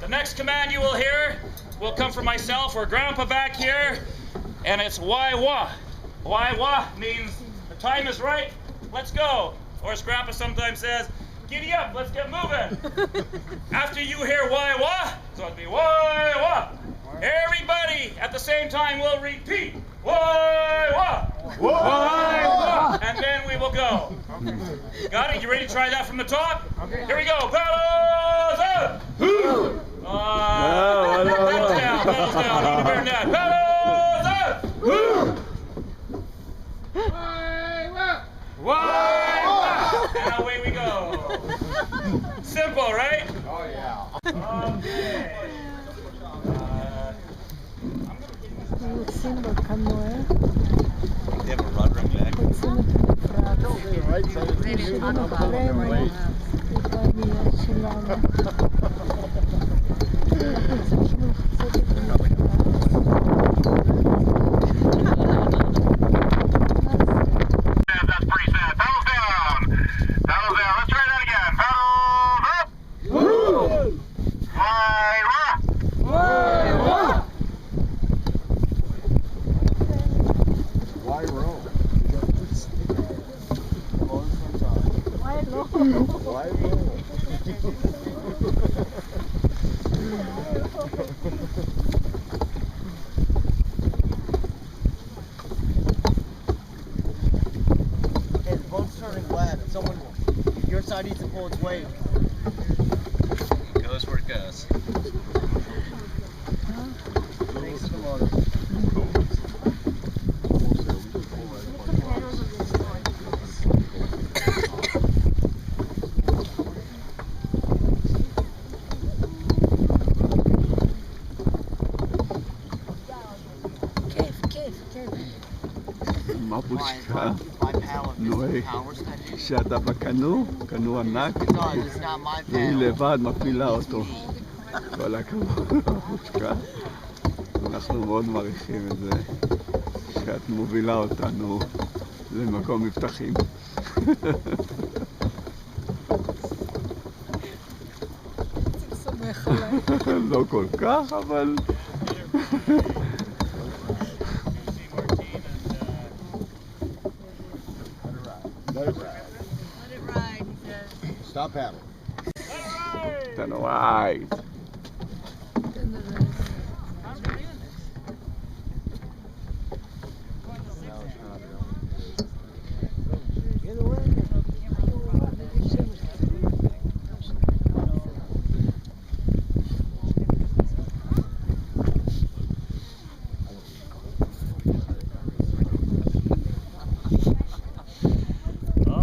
next command you will hear will come from myself or Grandpa back here, and it's wai-wa. Wai-wa means the time is right, let's go. Or as Grandpa sometimes says, giddy up, let's get moving. After you hear wai-wa, so it'll be wai-wa. Everybody at the same time will repeat, wai-wa, wai-wa, and then we will go. Got it? You ready to try that from the top? Here we go. Paddles out! Paddles down, paddles down. Even better than that. Paddles out! Wai-wa! And away we go. Simple, right? Oh, yeah. Okay. Symbol Canoe. They have a rudder leg. The right side of the canoe, not on the right. That's pretty sad. Paddles down. Paddles down. Let's try that again. Paddles up. Wai-wa. Wai-wa. Why row? Why row? Okay, the boat's turning left. Someone, your side needs to pull its weight. It goes where it goes. Thanks to the motor. מבושקה, My pallet נועה, powers that is. שאתה בקנו, קנו ענק, No, it's not my והיא pallet. לבד מפעילה אותו. כל הכבוד, מבושקה. אנחנו מאוד מעריכים את זה, שאת מובילה אותנו למקום מבטחים. לא כל כך, אבל... Let it ride, he says. Stop paddling. תן וואי.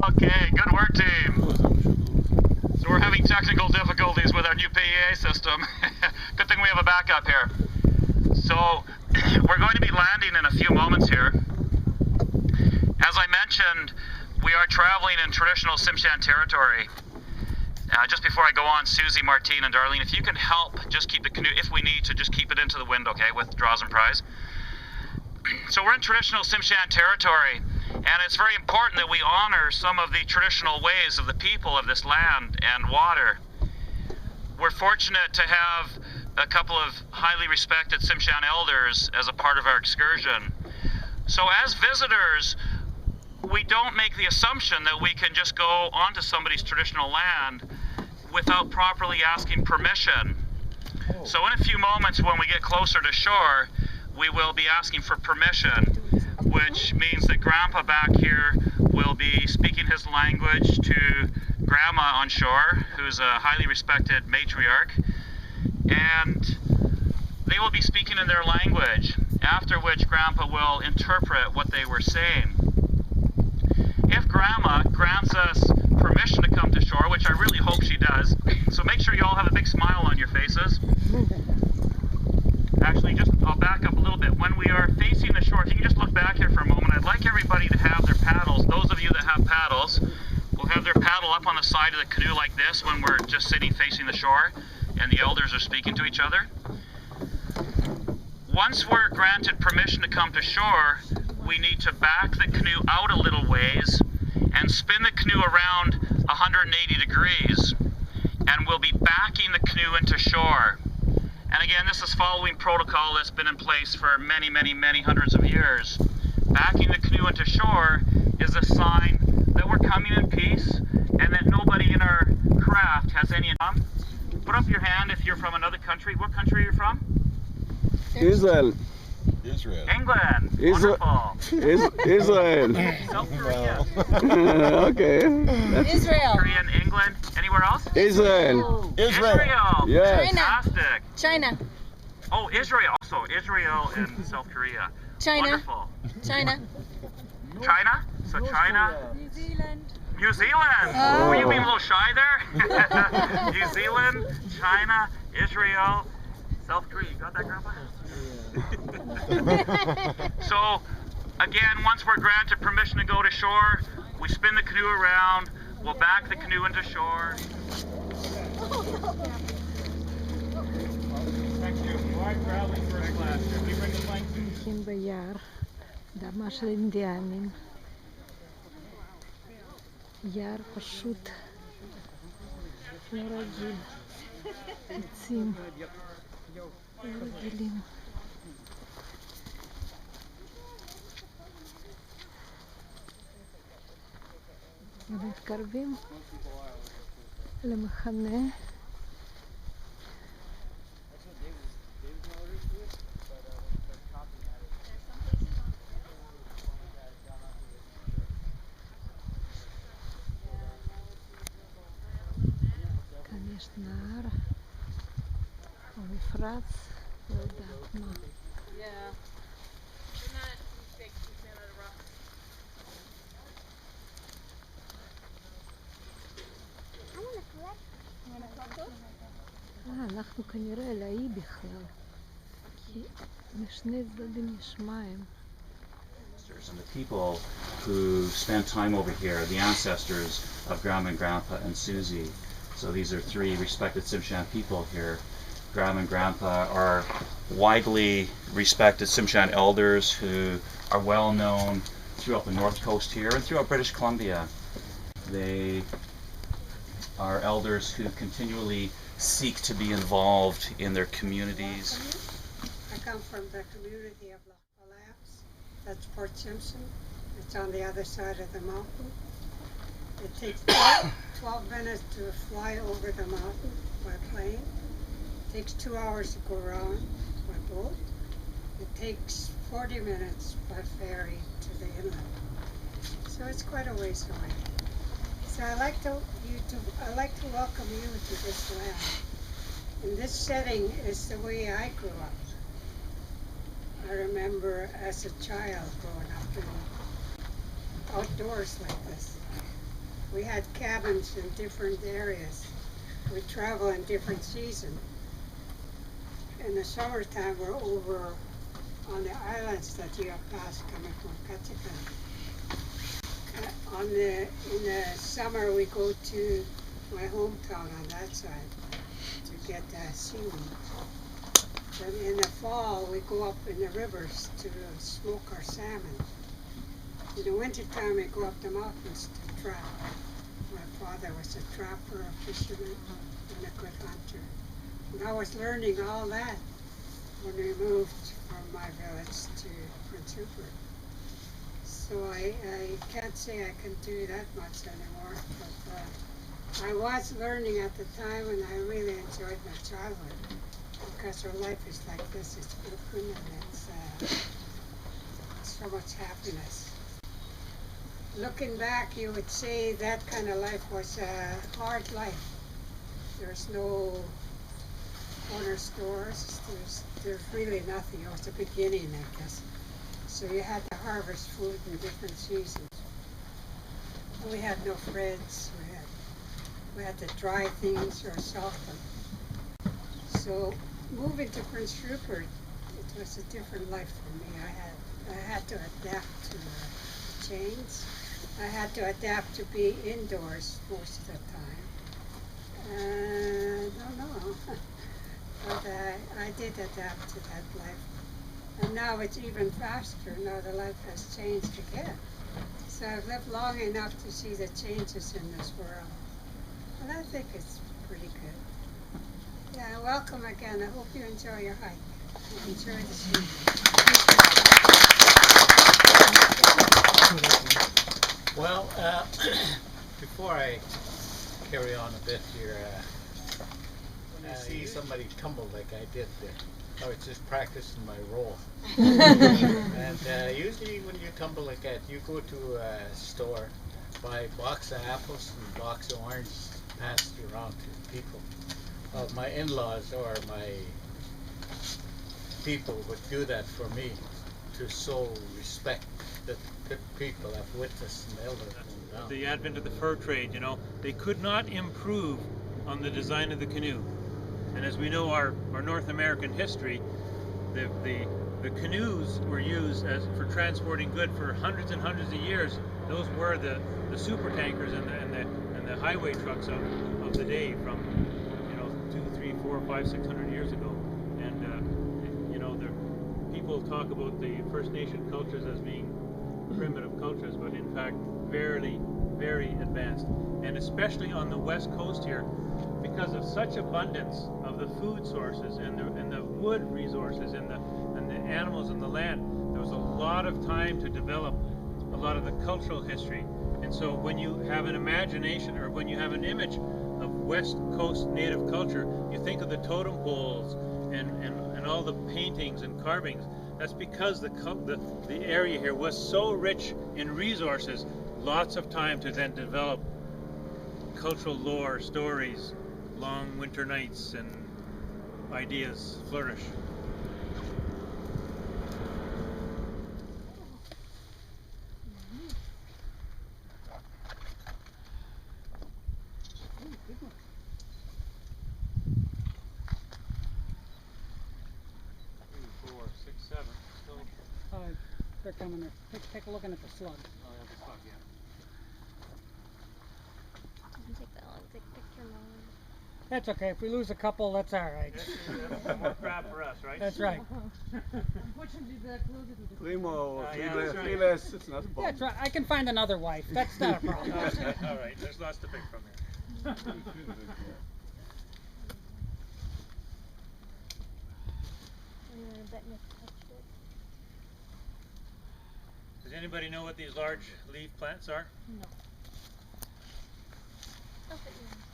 Okay, good work, team. So we're having technical difficulties with our new PEA system. Good thing we have a backup here. So we're going to be landing in a few moments here. As I mentioned, we are traveling in traditional Tsimshian territory. Just before I go on, Susie, Martine, and Darlene, if you can help, just keep the canoe, if we need to, just keep it into the wind, okay, with draws and pries. So we're in traditional Tsimshian territory, and it's very important that we honor some of the traditional ways of the people of this land and water. We're fortunate to have a couple of highly respected Tsimshian elders as a part of our excursion. So as visitors, we don't make the assumption that we can just go onto somebody's traditional land without properly asking permission. So in a few moments when we get closer to shore, we will be asking for permission, which means that Grandpa back here will be speaking his language to Grandma on shore, who's a highly respected matriarch, and they will be speaking in their language, after which Grandpa will interpret what they were saying. If Grandma grants us permission to come to shore, which I really hope she does, so make sure you all have a big smile on your faces. Actually, I'll back up a little bit. When we are facing the shore, if you can just look back here for a moment, I'd like everybody to have their paddles. Those of you that have paddles will have their paddle up on the side of the canoe like this when we're just sitting facing the shore and the elders are speaking to each other. Once we're granted permission to come to shore, we need to back the canoe out a little ways and spin the canoe around 180 degrees, and we'll be backing the canoe into shore. And again, this is following protocol that's been in place for many, many, many hundreds of years. Backing the canoe into shore is a sign that we're coming in peace and that nobody in our craft has any. Put up your hand if you're from another country. What country are you from? Israel. Israel. England. Israel. Wonderful. Israel. South Korea. Okay. Israel. Korea and England. Anywhere else? Israel. Israel. Yes. Fantastic. China. Oh, Israel also. Israel and South Korea. China. Wonderful. China. China? So China? New Zealand. New Zealand. Oh. Were you being a little shy there? New Zealand, China, Israel, South Korea. You got that, Grandpa? So, again, once we're granted permission to go to shore, we spin the canoe around, we'll back the canoe into shore. Thank you. You are traveling first class. Can you bring the plank? הולכים ביער, אדמה של אינדיאנים. יער פשוט לא רגיל. עצים לא רגילים. ומתקרבים למחנה. כאן יש נהר, או מפרץ, לא יודעת מה. אנחנו כנראה על האי בכלל, כי משני צדדים יש מים. And the people who spent time over here, the ancestors of Grandma and Grandpa and Susie. So these are three respected Tsimshian people here. Grandma and Grandpa are widely respected Tsimshian elders who are well known throughout the north coast here and throughout British Columbia. They are elders who continually seek to be involved in their communities. I come from the community of Labs. That's Fort Simpson. It's on the other side of the mountain. It takes 12 minutes to fly over the mountain by plane. It takes 2 hours to go around by boat. It takes 40 minutes by ferry to the inland. So it's quite a ways away. So I'd like to welcome you to this land. And this setting is the way I grew up. I remember as a child growing up in outdoors like this. We had cabins in different areas. We travel in different seasons. In the summertime, we're over on the islands that you have passed coming from Katipan. In the summer, we go to my hometown on that side to get seaweed. Then in the fall, we go up in the rivers to smoke our salmon. In the wintertime, we go up the mountains to trap. My father was a trapper, a fisherman, and a good hunter. And I was learning all that when we moved from my village to Prince Rupert. So I can't say I can do that much anymore, but I was learning at the time, and I really enjoyed my childhood because our life is like this. It's open and it's so much happiness. Looking back, you would say that kind of life was a hard life. There's no corner stores. There's really nothing. It was the beginning, I guess. So you had to harvest food in different seasons. We had no fridges. We had to dry things or salt them. So moving to Prince Rupert, it was a different life for me. I had to adapt to the change. I had to adapt to be indoors most of the time. I don't know, but I did adapt to that life. And now it's even faster. Now the life has changed again. So I've lived long enough to see the changes in this world. And I think it's pretty good. Yeah, welcome again. I hope you enjoy your hike. Enjoy the scenery. Well, before I carry on a bit here, when I see somebody tumble like I did there, I was just practicing my roll. And usually when you tumble like that, you go to a store, buy a box of apples and a box of oranges, pass it around to people. My in-laws or my people would do that for me to show respect that the people have witnessed and elder. The advent of the fur trade, you know, they could not improve on the design of the canoe. And as we know our North American history, the canoes were used for transporting goods for hundreds and hundreds of years. Those were the super tankers and the highway trucks of the day from 200, 300, 400, 500, 600 years ago. And you know, people talk about the First Nation cultures as being primitive cultures, but in fact very, very advanced. And especially on the west coast here, because of such abundance of the food sources and the wood resources and the animals and the land, there was a lot of time to develop a lot of the cultural history. And so when you have an imagination, or when you have an image of West Coast native culture, you think of the totem poles and all the paintings and carvings. That's because the area here was so rich in resources, lots of time to then develop cultural lore, stories, long winter nights, and ideas flourish. They're coming there. Take a look at the slug. Oh, yeah, the slug, yeah. Take that long, take a picture now. That's okay. If we lose a couple, that's all right. That's more crap for us, right? That's right. Unfortunately, they're closer to the Primo, yeah, that's right. three less, it's not a problem. That's right. I can find another wife. That's not a problem. All right, there's lots to pick from here. Does anybody know what these large leaf plants are? No.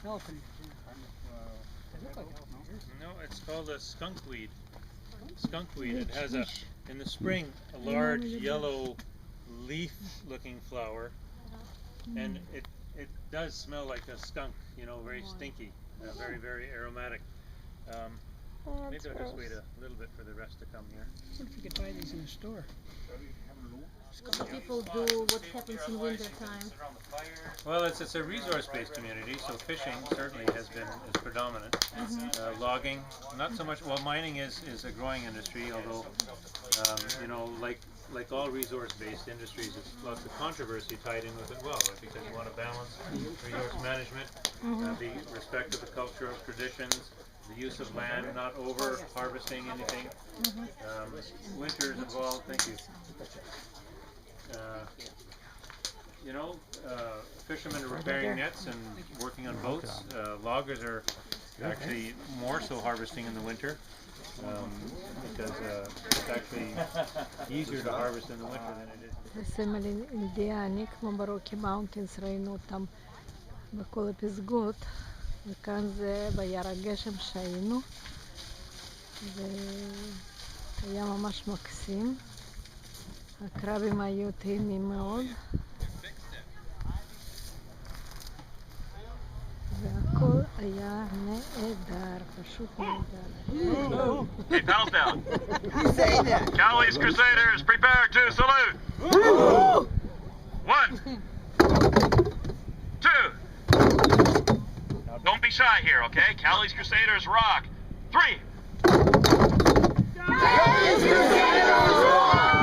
Elephant. No, it's called a skunkweed. Skunkweed. It has in the spring, a large yellow leaf-looking flower, and it does smell like a skunk. You know, very stinky, very, very aromatic. Maybe I'll just wait a little bit for the rest to come here. I wonder if you could buy these in the store. What people do, what happens in winter time. Well, it's a resource-based community, so fishing certainly is predominant. Logging, not so much. Well, mining is a growing industry, although you know, like all resource-based industries, there's lots of controversy tied in with it. Well, because you want to balance resource management, the respect of the culture of traditions, the use of land, not over harvesting anything. Winters involved. Thank you. You know, fishermen are repairing nets and working on boats. Loggers are actually more so harvesting in the winter because it's actually easier to harvest in the winter than it is. זה סמל אינדיאני, כמו ברוקי מאונטינס, ראינו אותם בכל הפסגות, וכאן זה ביער הגשם שהיינו, והיה ממש מקסים. הקרבים היו טעימים מאוד, והכל היה נהדר, פשוט נהדר. Hey, paddles down. You say that. Cowley's Crusaders, prepare to salute. 1, 2. Don't be shy here, okay? Cowley's Crusaders rock. 3. Cowley's Crusaders rock!